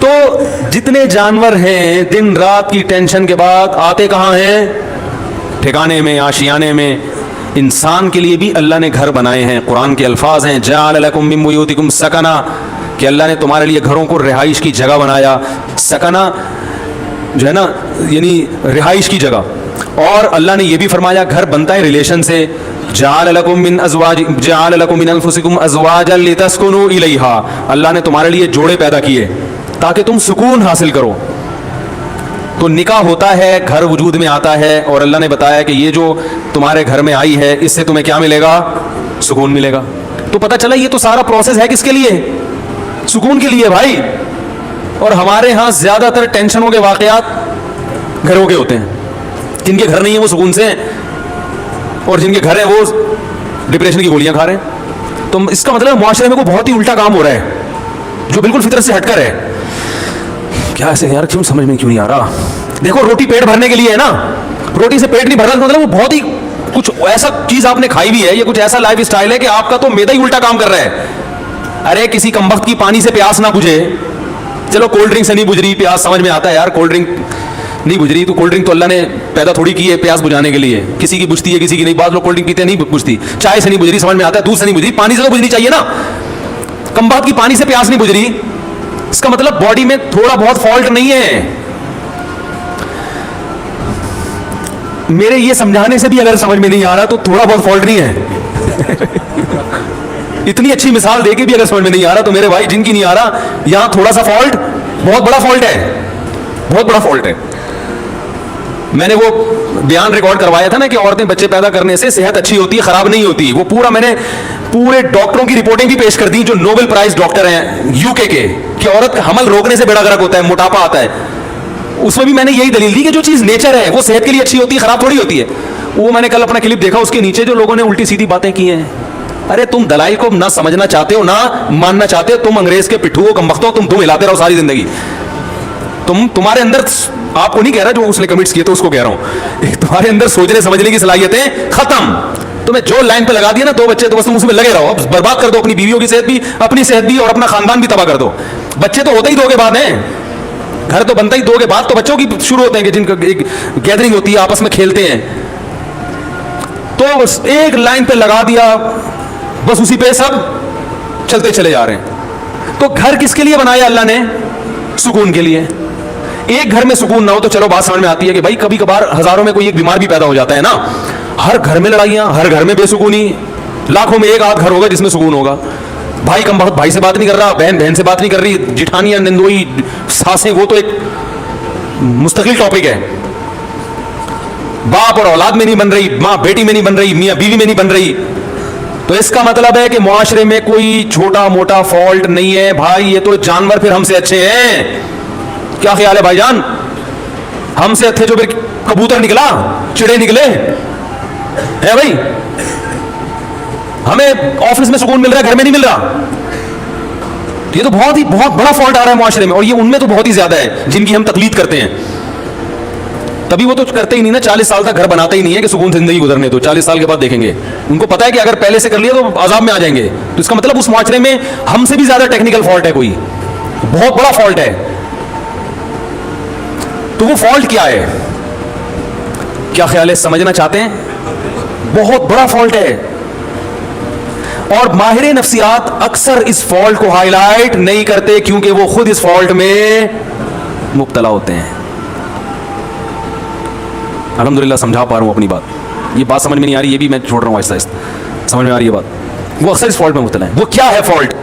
تو جتنے جانور ہیں دن رات کی ٹینشن کے بعد آتے کہاں ہیں؟ ٹھکانے میں، آشیانے میں. انسان کے لیے بھی اللہ نے گھر بنائے ہیں. قرآن کے الفاظ ہیں جعل لکم من بیوتکم سکنا، کہ اللہ نے تمہارے لیے گھروں کو رہائش کی جگہ بنایا. سکنا جو ہے نا یعنی رہائش کی جگہ. اور اللہ نے یہ بھی فرمایا گھر بنتا ہے ریلیشن سے. جعل لکم من انفسکم ازواجا لتسکنوا الیہا، اللہ نے تمہارے لیے جوڑے پیدا کیے تاکہ تم سکون حاصل کرو. تو نکاح ہوتا ہے، گھر وجود میں آتا ہے، اور اللہ نے بتایا کہ یہ جو تمہارے گھر میں آئی ہے اس سے تمہیں کیا ملے گا؟ سکون ملے گا. تو پتہ چلا یہ تو سارا پروسیس ہے کس کے لیے؟ سکون کے لیے بھائی. اور ہمارے ہاں زیادہ تر ٹینشنوں کے واقعات گھروں کے ہوتے ہیں. جن کے گھر نہیں ہیں وہ سکون سے ہیں، اور جن کے گھر ہیں وہ ڈپریشن کی گولیاں کھا رہے ہیں. تو اس کا مطلب معاشرے میں کوئی بہت ہی الٹا کام ہو رہا ہے جو بالکل فطرت سے ہٹ کر ہے. کیا ایسے یار کیوں سمجھ میں کیوں نہیں آ رہا؟ دیکھو روٹی پیٹ بھرنے کے لیے ہے نا، روٹی سے پیٹ نہیں بھر رہا، مطلب وہ بہت ہی کچھ ایسا چیز آپ نے کھائی بھی ہے، یہ کچھ ایسا لائف اسٹائل ہے کہ آپ کا تو میدا ہی الٹا کام کر رہا ہے. ارے کسی کمبخت کی پانی سے پیاس نہ بجھے، چلو کولڈ ڈرنک سے نہیں بجھ رہی پیاس، سمجھ میں آتا ہے یار کولڈ ڈرنک نہیں بجھ رہی، تو کولڈ ڈرنک تو اللہ نے پیدا تھوڑی کی ہے پیاس بجھانے کے لیے. کسی کی بجھتی ہے کسی کی نہیں. بعض لوگ کولڈ ڈرنک پیتے ہیں نہیں بجھتی. چائے سے نہیں بجھ رہی سمجھ میں آتا ہے، دودھ سے نہیں بجھ رہی، پانی سے تو بجھنی چاہیے نا. کمبخت کی پانی سے پیاس نہیں بجھ رہی، اس کا مطلب باڈی میں تھوڑا بہت فالٹ نہیں ہے. میرے یہ سمجھانے سے بھی اگر سمجھ میں نہیں آ رہا تو تھوڑا بہت فالٹ نہیں ہے. اتنی اچھی مثال دے کے بھی اگر سمجھ میں نہیں آ رہا تو میرے بھائی جن کی نہیں آ رہا یہاں تھوڑا سا فالٹ بہت بڑا فالٹ ہے، بہت بڑا فالٹ ہے. میں نے وہ بیان ریکارڈ کروایا تھا نا کہ عورتیں بچے پیدا کرنے سے صحت اچھی ہوتی ہے، خراب نہیں ہوتی. وہ پورا میں نے پورے ڈاکٹروں کی رپورٹیں بھی پیش کر دی جو نوبل پرائز ڈاکٹر ہیں یو کے کہ عورت کا حمل روکنے سے بیڑا غرق ہوتا ہے، موٹاپا آتا ہے. اس میں بھی میں نے یہی دلیل دی کہ جو چیز نیچر ہے وہ صحت کے لیے اچھی ہوتی ہے، خراب تھوڑی ہوتی ہے. وہ میں نے کل اپنا کلپ دیکھا، اس کے نیچے جو لوگوں نے الٹی سیدھی باتیں کی ہیں. ارے تم دلائل کو نہ سمجھنا چاہتے ہو نہ ماننا چاہتے ہو، تم انگریز کے پٹھو ہو، کمبختو، تم ہلاتے رہو ساری زندگی. تمہارے اندر، آپ کو نہیں کہہ رہا جو اس نے کمنٹس کیے تو اس کو کہہ رہا ہوں، تمہارے اندر سوچنے سمجھنے کی صلاحیتیں ختم. تمہیں جو لائن پہ لگا دیا نا 2 بچے تو بس تم اس میں لگے رہو، اب برباد کر دو اپنی بیویوں کی صحت بھی، اپنی صحت بھی، اور اپنا خاندان بھی تباہ کر دو. بچے تو ہوتے ہی 2 کے بعد ہیں، گھر تو بنتا ہی 2 کے بعد. تو بچوں کی شروع ہوتے ہیں کہ جن کا ایک گیدرنگ ہوتی ہے، آپس میں کھیلتے ہیں، تو بس ایک لائن پہ لگا دیا، بس اسی پہ سب چلتے چلے جا رہے ہیں. تو گھر کس کے لیے بنایا اللہ نے؟ سکون کے لیے. ایک گھر میں سکون نہ ہو تو چلو بات سمجھ میں آتی ہے کہ بھائی کبھی کبھار ہزاروں میں کوئی ایک بیمار بھی پیدا ہو جاتا ہے نا. ہر گھر میں لڑائیاں، ہر گھر میں بے سکونی، لاکھوں میں ایک آدھ گھر ہوگا جس میں سکون ہوگا. بھائی کم بہت بھائی سے بات نہیں کر رہا، بہن بہن سے بات نہیں کر رہی، جٹھانیاں، نندوئی، ساسیں، وہ تو ایک مستقل ٹاپک ہے. باپ اور اولاد میں نہیں بن رہی، ماں بیٹی میں نہیں بن رہی، میاں بیوی میں نہیں بن رہی. تو اس کا مطلب ہے کہ معاشرے میں کوئی چھوٹا موٹا فالٹ نہیں ہے. بھائی یہ تو جانور پھر ہم سے اچھے ہیں. کیا خیال ہے بھائی جان؟ ہم سے اچھے جو پھر کبوتر نکلا، چڑے نکلے ہے بھائی. ہمیں آفس میں سکون مل رہا ہے، گھر میں نہیں مل رہا. یہ تو بہت بڑا فالٹ آ رہا ہے معاشرے میں، اور یہ ان میں تو بہت ہی زیادہ ہے جن کی ہم تقلید کرتے ہیں. تبھی وہ تو کرتے ہی نہیں نا، 40 سال تک گھر بناتے ہی نہیں ہے کہ سکون سے زندگی گزرنے دو، 40 سال کے بعد دیکھیں گے. ان کو پتا ہے کہ اگر پہلے سے کر لیا تو عذاب میں آ جائیں گے. تو اس کا مطلب اس معاشرے میں ہم سے بھی زیادہ ٹیکنیکل فالٹ ہے، کوئی بہت بڑا فالٹ ہے. تو وہ فالٹ کیا ہے؟ کیا خیال ہے؟ سمجھنا چاہتے ہیں؟ بہت بڑا فالٹ ہے. اور ماہر نفسیات اکثر اس فالٹ کو ہائی لائٹ نہیں کرتے کیونکہ وہ خود اس فالٹ میں مبتلا ہوتے ہیں. الحمدللہ سمجھا پا رہا ہوں اپنی بات. یہ بات سمجھ میں نہیں آ رہی، یہ بھی میں چھوڑ رہا ہوں آہستہ آہستہ. سمجھ میں آ رہی ہے بات؟ وہ اکثر اس فالٹ میں مبتلا ہے. وہ کیا ہے فالٹ؟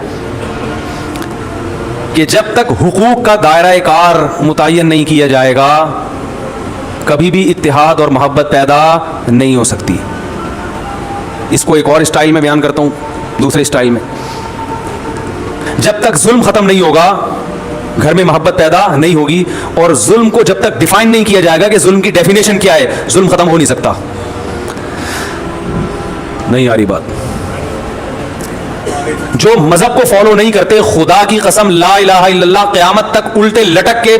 کہ جب تک حقوق کا دائرہ کار متعین نہیں کیا جائے گا کبھی بھی اتحاد اور محبت پیدا نہیں ہو سکتی. اس کو ایک اور اسٹائل میں بیان کرتا ہوں، دوسرے اسٹائل میں. جب تک ظلم ختم نہیں ہوگا گھر میں محبت پیدا نہیں ہوگی. اور ظلم کو جب تک ڈیفائن نہیں کیا جائے گا کہ ظلم کی ڈیفینیشن کیا ہے، ظلم ختم ہو نہیں سکتا. نہیں آ رہی بات؟ جو مذہب کو فالو نہیں کرتے، خدا کی قسم لا الہ الا اللہ، قیامت تک الٹے لٹک کے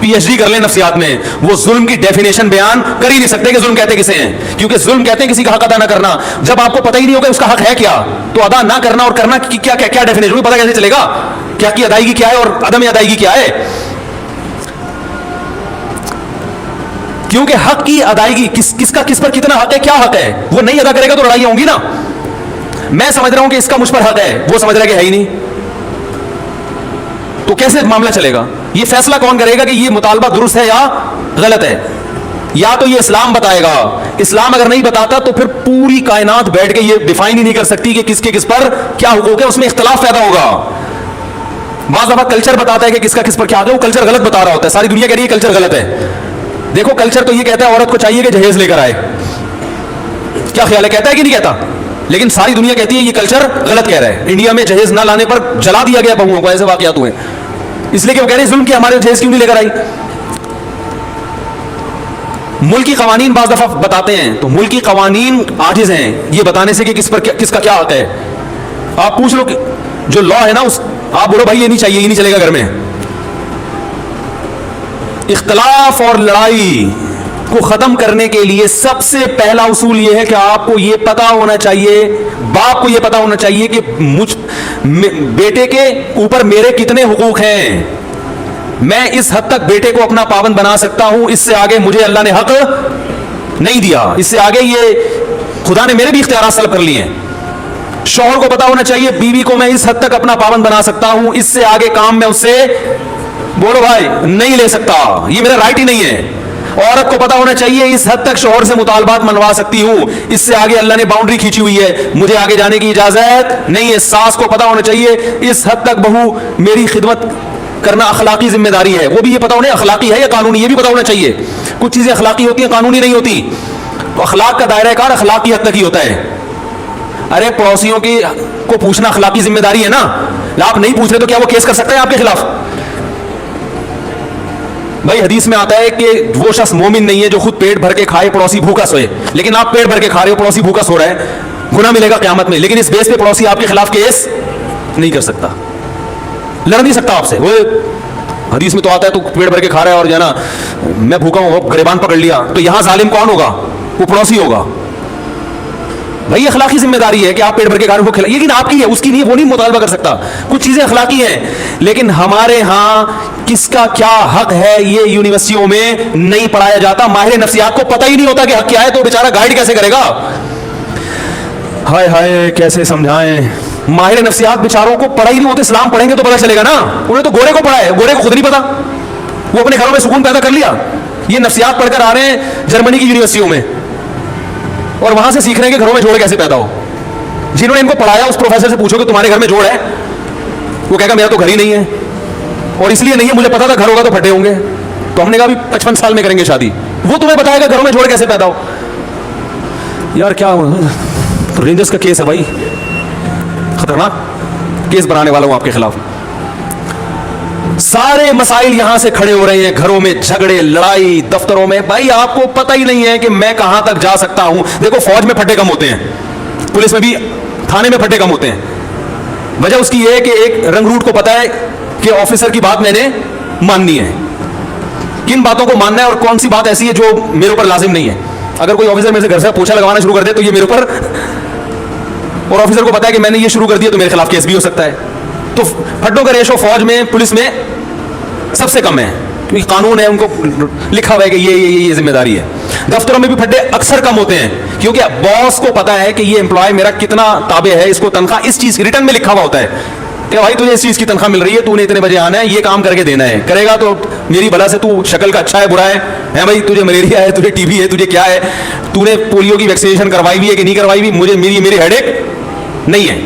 PhD کر لیں نفسیات میں، وہ ظلم کی ڈیفینیشن بیان کر ہی نہیں سکتے کہ ظلم کہتے کسے ہیں، کیونکہ ظلم کہتے ہیں کسی کا حق ادا نہ کرنا. جب آپ کو پتہ ہی نہیں ہوگا اس کا حق ہے کیا، تو ادا نہ کرنا اور کرنا کیا ڈیفینیشن ہوگی، پتہ کیسے چلے گا کیا کی ادائیگی کیا ہے اور عدم ادائیگی کیا ہے. کیونکہ حق کی ادائیگی کس پر کتنا حق ہے، کیا حق ہے، وہ نہیں ادا کرے گا تو لڑائیاں ہوں گی نا. میں سمجھ رہا ہوں کہ اس کا مجھ پر حق ہے، وہ سمجھ رہا ہے کہ ہے ہی نہیں، تو کیسے معاملہ چلے گا؟ یہ فیصلہ کون کرے گا کہ یہ مطالبہ درست ہے یا غلط ہے؟ یا تو یہ اسلام بتائے گا. اسلام اگر نہیں بتاتا تو پھر پوری کائنات بیٹھ کے یہ ڈیفائن ہی نہیں کر سکتی کہ کس کے کس پر کیا حقوق ہے، اس میں اختلاف پیدا ہوگا. بعض دفعہ کلچر بتاتا ہے کہ کس کا کس پر کیا حق ہے، وہ کلچر غلط بتا رہا ہوتا ہے، ساری دنیا کہہ رہی ہے کلچر غلط ہے. دیکھو کلچر تو یہ کہتا ہے عورت کو چاہیے کہ جہیز لے کر آئے، کیا خیال ہے، کہتا ہے کہ نہیں کہتا؟ لیکن ساری دنیا کہتی ہے یہ کلچر غلط کہہ رہا ہے. انڈیا میں جہیز نہ لانے پر جلا دیا گیا بہوؤں کو، ایسے واقعات ہوئے اس لیے کہ وہ کہہ رہے ہیں ظلم کیا، ہمارے جہیز کیوں نہیں لے کر آئی. ملکی قوانین بعض دفعہ بتاتے ہیں تو ملکی قوانین عاجز ہیں یہ بتانے سے کہ کس کا کیا حق ہے. آپ پوچھ لو کہ جو لا ہے نا آپ بولو بھائی یہ نہیں چاہیے، یہ نہیں چلے گا گھر میں. اختلاف اور لڑائی کو ختم کرنے کے لیے سب سے پہلا اصول یہ ہے کہ آپ کو یہ پتا ہونا چاہیے، باپ کو یہ پتا ہونا چاہیے کہ بیٹے کے اوپر میرے کتنے حقوق ہیں. میں اس حد تک بیٹے کو اپنا پابند بنا سکتا ہوں، اس سے آگے مجھے اللہ نے حق نہیں دیا، اس سے آگے یہ خدا نے میرے بھی اختیارات سلب کر لیے ہیں. شوہر کو پتا ہونا چاہیے بیوی کو میں اس حد تک اپنا پابند بنا سکتا ہوں، اس سے آگے کام میں اس سے بولو بھائی نہیں لے سکتا، یہ میرا رائٹ ہی نہیں ہے. عورت کو پتا ہونا چاہیے اس حد تک شوہر سے مطالبات منوا سکتی ہوں، اس سے آگے اللہ نے باؤنڈری کھینچی ہوئی ہے، مجھے آگے جانے کی اجازت نہیں ہے. ساس کو پتا ہونا چاہیے اس حد تک بہو میری خدمت کرنا اخلاقی ذمہ داری ہے، وہ بھی یہ پتا ہونا اخلاقی ہے یا قانونی، یہ بھی پتا ہونا چاہیے. کچھ چیزیں اخلاقی ہوتی ہیں قانونی نہیں ہوتی. تو اخلاق کا دائرہ کار اخلاقی حد تک ہی ہوتا ہے. ارے پڑوسیوں کی کو پوچھنا اخلاقی ذمہ داری ہے نا، آپ نہیں پوچھ رہے تو کیا وہ کیس کر سکتے ہیں آپ کے خلاف؟ بھائی حدیث میں آتا ہے کہ وہ شخص مومن نہیں ہے جو خود پیٹ بھر کے کھائے پڑوسی بھوکا سوئے. لیکن آپ پیٹ بھر کے کھا رہے ہو، پڑوسی بھوکا سو رہا ہے، گناہ ملے گا قیامت میں. لیکن اس بیس پہ پڑوسی آپ کے خلاف کیس نہیں کر سکتا، لڑ نہیں سکتا آپ سے. وہ حدیث میں تو آتا ہے تو پیٹ بھر کے کھا رہا ہے اور جو ہے نا میں بھوکا ہوں گریبان پکڑ لیا، تو یہاں ظالم کون ہوگا؟ وہ پڑوسی ہوگا. بھائی اخلاقی ذمہ داری ہے کہ آپ پیٹ بھر کے کھا رہے ہو، لیکن آپ کی ہے، اس کی نہیں، وہ نہیں مطالبہ کر سکتا. کچھ چیزیں اخلاقی ہیں، لیکن ہمارے ہاں کس کا کیا حق ہے یہ یونیورسٹیوں میں نہیں پڑھایا جاتا. ماہر نفسیات کو پتہ ہی نہیں ہوتا کہ حق کیا ہے، تو بیچارہ گائیڈ کیسے کرے گا؟ ہائے ہائے کیسے سمجھائیں. ماہر نفسیات بیچاروں کو پڑھا ہی نہیں ہوتا. اسلام پڑھیں گے تو پتہ چلے گا نا. انہیں تو گورے کو پڑھا ہے، گورے کو خود نہیں پتا، وہ اپنے گھروں میں سکون پیدا کر لیا. یہ نفسیات پڑھ کر آ رہے ہیں جرمنی کی یونیورسٹیوں میں اور وہاں سے سیکھ رہے ہیں کہ گھروں میں جوڑ کیسے پیدا ہو. جنہوں نے ان کو پڑھایا اس پروفیسر سے پوچھو کہ تمہارے گھر میں جوڑ ہے، وہ کہے گا میرا تو گھر ہی نہیں ہے، اور اس لیے نہیں ہے مجھے پتا تھا گھر ہوگا تو پھٹے ہوں گے. تو ہم نے کہا بھی 55 سال میں کریں گے شادی. وہ تمہیں بتائے گا گھروں میں جوڑ کیسے پیدا ہو. یار کیا رینجرز کا کیس ہے بھائی، خطرناک کیس بنانے والا ہوں آپ کے خلاف. سارے مسائل یہاں سے کھڑے ہو رہے ہیں، گھروں میں جھگڑے لڑائی، دفتروں میں. بھائی آپ کو پتہ ہی نہیں ہے کہ میں کہاں تک جا سکتا ہوں. دیکھو فوج میں پھٹے کم ہوتے ہیں، پولیس میں بھی، تھانے میں پھٹے کم ہوتے ہیں. وجہ اس کی یہ ہے کہ ایک رنگ روٹ کو پتا ہے کہ آفیسر کی بات میں نے ماننی ہے، کن باتوں کو ماننا ہے اور کون سی بات ایسی ہے جو میرے اوپر لازم نہیں ہے. اگر کوئی آفیسر میرے سے گھر سے پوچھا لگوانا شروع کر دے تو یہ میرے اوپر، اور آفیسر کو پتا ہے کہ میں نے یہ شروع کر دیا تو میرے خلاف کیس بھی ہو سکتا ہے. تو پھٹوں کا ریشو فوج میں پولیس میں سب سے کم ہے، کیونکہ قانون ہے، ان کو لکھا ہوا ہے کہ یہ ذمہ داری ہے. دفتروں میں بھی پھٹے اکثر کم ہوتے ہیں کیونکہ باس کو پتا ہے کہ یہ امپلائی میرا کتنا تابع ہے، اس کو تنخواہ اس چیز ریٹرن میں لکھا ہوا ہوتا ہے کہ بھائی تجھے اس چیز کی تنخواہ مل رہی ہے، تو نے اتنے بجے آنا ہے، یہ کام کر کے دینا ہے. کرے گا تو میری بلا سے تو شکل کا اچھا ہے برا ہے بھائی، تجھے ملیریا ہے، تجھے ٹی بی ہے، تجھے کیا ہے، تو نے پولیو کی ویکسینیشن کروائی بھی ہے کہ نہیں کروائی بھی، مجھے میری ہیڈ ایک نہیں ہے.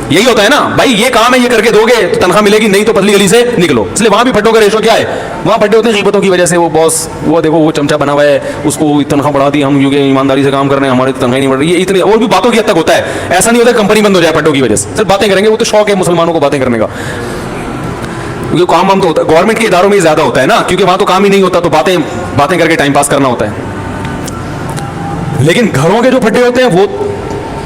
یہی ہوتا ہے نا بھائی، یہ کام ہے، یہ کر کے دو گے تو تنخواہ ملے گی، نہیں تو پتلی گلی سے نکلو. اس لیے وہاں بھی پھٹوں کا ریشو کیا ہے، وہاں پھٹے ہوتے ہیں غیبتوں کی وجہ سے. وہ باس وہ دیکھو وہ چمچا بنا ہوا ہے، اس کو تنخواہ بڑھا دی ہم کیونکہ ایمانداری سے کام کر رہے ہیں، ہماری تنخواہ نہیں بڑھ رہی ہے. اتنی اور بھی باتوں کی حد تک ہوتا ہے. ایسا نہیں ہوتا کمپنی بند ہو جائے پھٹوں کی وجہ سے، صرف باتیں کریں گے. وہ تو شوق ہے مسلمانوں کو باتیں کرنے کا، کیونکہ کام ہم تو ہوتا ہے گورنمنٹ کے اداروں میں زیادہ ہوتا ہے نا، کیونکہ وہاں تو کام ہی نہیں ہوتا، تو باتیں کر کے ٹائم پاس کرنا ہوتا ہے. لیکن گھروں کے جو پھٹے ہوتے ہیں وہ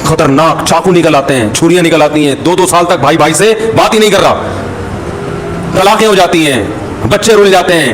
خطرناک، چاقو نکل آتے ہیں، چھریاں نکل آتی ہیں. 2 سال تک بھائی بھائی سے بات ہی نہیں کر رہا، طلاقیں ہو جاتی ہیں، بچے رول جاتے ہیں.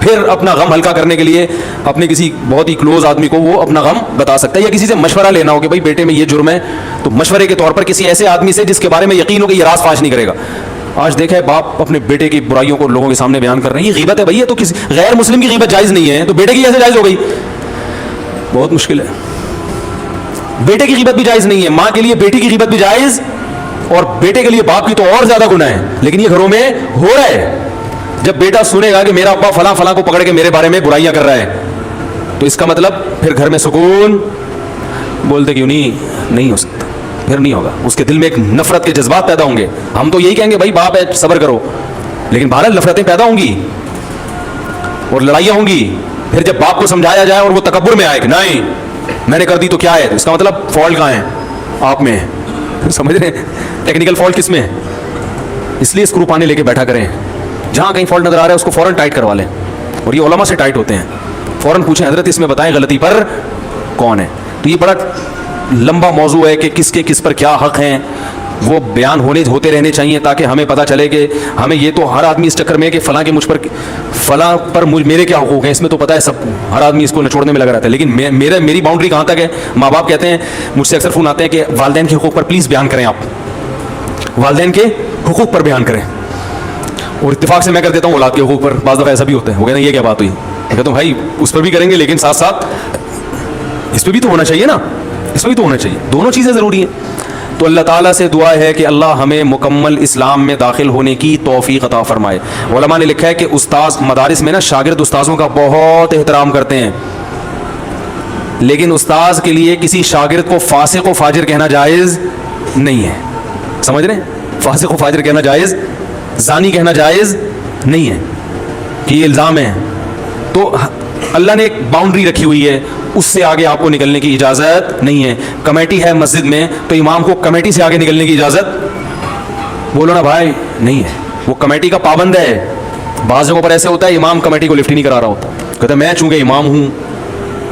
پھر اپنا غم ہلکا کرنے کے لیے اپنے کسی بہت ہی کلوز آدمی کو وہ اپنا غم بتا سکتا ہے، یا کسی سے مشورہ لینا ہو کہ بھائی بیٹے میں یہ جرم ہے، تو مشورے کے طور پر کسی ایسے آدمی سے جس کے بارے میں یقین ہو کہ یہ راز فاش نہیں کرے گا. آج دیکھا ہے باپ اپنے بیٹے کی برائیوں کو لوگوں کے سامنے بیان کر رہے ہیں، یہ غیبت ہے بھائی. تو کسی غیر مسلم کی غیبت جائز نہیں ہے تو بیٹے کی کیسے جائز ہو گئی؟ بہت مشکل ہے. بیٹے کی غیبت بھی جائز نہیں ہے، ماں کے لیے بیٹی کی غیبت بھی جائز، اور بیٹے کے لیے باپ کی تو اور زیادہ گناہ ہے. لیکن یہ گھروں میں ہو رہا ہے. جب بیٹا سنے گا کہ میرا ابا فلاں فلاں کو پکڑ کے میرے بارے میں برائیاں کر رہا ہے، تو اس کا مطلب پھر گھر میں سکون بولتے کیوں نہیں ہو سکتا، پھر نہیں ہوگا. اس کے دل میں ایک نفرت کے جذبات پیدا ہوں گے. ہم تو یہی کہیں گے بھائی باپ ہے صبر کرو، لیکن بہرحال نفرتیں پیدا ہوں گی اور لڑائیاں ہوں گی. پھر جب باپ کو سمجھایا جائے اور وہ تکبر میں آئے کہ نہیں میں نے کر دی تو کیا ہے، اس کا مطلب فالٹ کہاں ہے؟ آپ میں ہے. سمجھ رہے ہیں ٹیکنیکل فالٹ کس میں ہے؟ اس لیے اسکرو پانے لے کے بیٹھا کریں، جہاں کہیں فالٹ نظر آ رہا ہے اس کو فوراً ٹائٹ کروا لیں. اور یہ علماء سے ٹائٹ ہوتے ہیں، فوراً پوچھیں حضرت اس میں بتائیں غلطی پر کون ہے. تو یہ بڑا لمبا موضوع ہے کہ کس کے کس پر کیا حق ہیں، وہ بیان ہوتے رہنے چاہیے تاکہ ہمیں پتہ چلے کہ ہمیں یہ تو ہر آدمی اس چکر میں کہ فلاں کے مجھ پر فلاں پر میرے کیا حقوق ہیں، اس میں تو پتہ ہے سب، ہر آدمی اس کو نچوڑنے میں لگا رہتا ہے. لیکن میری باؤنڈری کہاں تک ہے؟ ماں باپ کہتے ہیں، مجھ سے اکثر فون آتے ہیں کہ والدین کے حقوق پر پلیز بیان کریں، آپ والدین کے حقوق پر بیان کریں. اور اتفاق سے میں کر دیتا ہوں اولاد کے حقوق پر. بعض دفعہ ایسا بھی ہوتا ہے، وہ کہتے ہیں یہ کیا بات ہوئی، میں کہتا ہوں بھائی اس پر بھی کریں گے لیکن ساتھ ساتھ اس پہ بھی تو ہونا چاہیے نا، اس پہ بھی تو ہونا چاہیے، دونوں چیزیں ضروری ہیں. تو اللہ تعالیٰ سے دعا ہے کہ اللہ ہمیں مکمل اسلام میں داخل ہونے کی توفیق عطا فرمائے. علماء نے لکھا ہے کہ استاذ مدارس میں نا شاگرد استاذوں کا بہت احترام کرتے ہیں، لیکن استاذ کے لیے کسی شاگرد کو فاسق و فاجر کہنا جائز نہیں ہے. سمجھ رہے ہیں؟ فاسق و فاجر کہنا جائز، زانی کہنا جائز نہیں ہے کہ یہ الزام ہے. تو اللہ نے ایک باؤنڈری رکھی ہوئی ہے، اس سے آگے آپ کو نکلنے کی اجازت نہیں ہے. کمیٹی ہے مسجد میں تو امام کو کمیٹی سے آگے نکلنے کی اجازت بولو نا بھائی نہیں ہے، وہ کمیٹی کا پابند ہے. بعض جگہوں پر ایسے ہوتا ہے امام کمیٹی کو لفٹ ہی نہیں کرا رہا ہوتا، کہتا ہے میں چونکہ امام ہوں،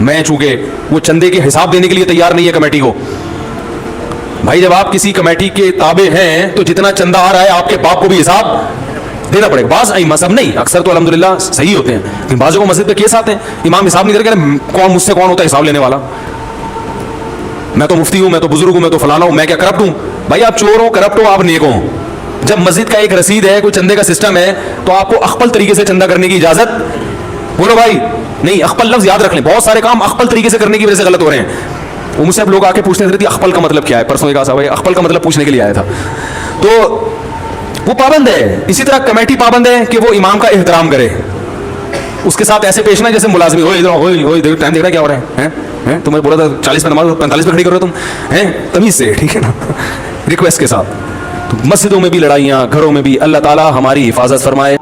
میں چونکہ وہ چندے کے حساب دینے کے لیے تیار نہیں ہے کمیٹی کو. بھائی جب آپ کسی کمیٹی کے تابع ہیں تو جتنا چندہ آ رہا ہے آپ کے باپ کو بھی حساب دینا پڑے گا. بعض مذہب نہیں، اکثر تو الحمدللہ صحیح ہوتے ہیں، لیکن بعضوں کو مسجد پہ کیس آتے ہیں امام حساب نہیں دے رہے، کون مجھ سے کون ہوتا ہے حساب لینے والا، میں تو مفتی ہوں، میں تو بزرگ ہوں، میں تو فلانا ہوں، میں کیا کرپٹ ہوں؟ بھائی آپ چور ہو، کرپٹ ہو، آپ نیک ہو. جب مسجد کا ایک رسید ہے، کوئی چندے کا سسٹم ہے، تو آپ کو اخپل طریقے سے چندہ کرنے کی اجازت بولو بھائی نہیں. اخپل لفظ یاد رکھ لیں، بہت سارے کام اخپل طریقے سے کرنے کی وجہ سے غلط ہو رہے ہیں. وہ مجھ سے اب لوگ آ کے پوچھتے ہیں اخپل کا مطلب کیا ہے، پرسوں ایک صاحب اخپل کا مطلب پوچھنے کے لیے آیا تھا. تو وہ پابند ہے. اسی طرح کمیٹی پابند ہے کہ وہ امام کا احترام کرے، اس کے ساتھ ایسے پیش نہ جیسے ملازمی ٹائم دیکھ رہا ہے کیا ہو رہا ہے، تمہیں بولا تھا 40 پہ نماز 45 پہ کھڑی کرو تم ہیں، تمیز سے ٹھیک ہے نا، ریکویسٹ کے ساتھ. تو مسجدوں میں بھی لڑائیاں، گھروں میں بھی. اللہ تعالیٰ ہماری حفاظت فرمائے.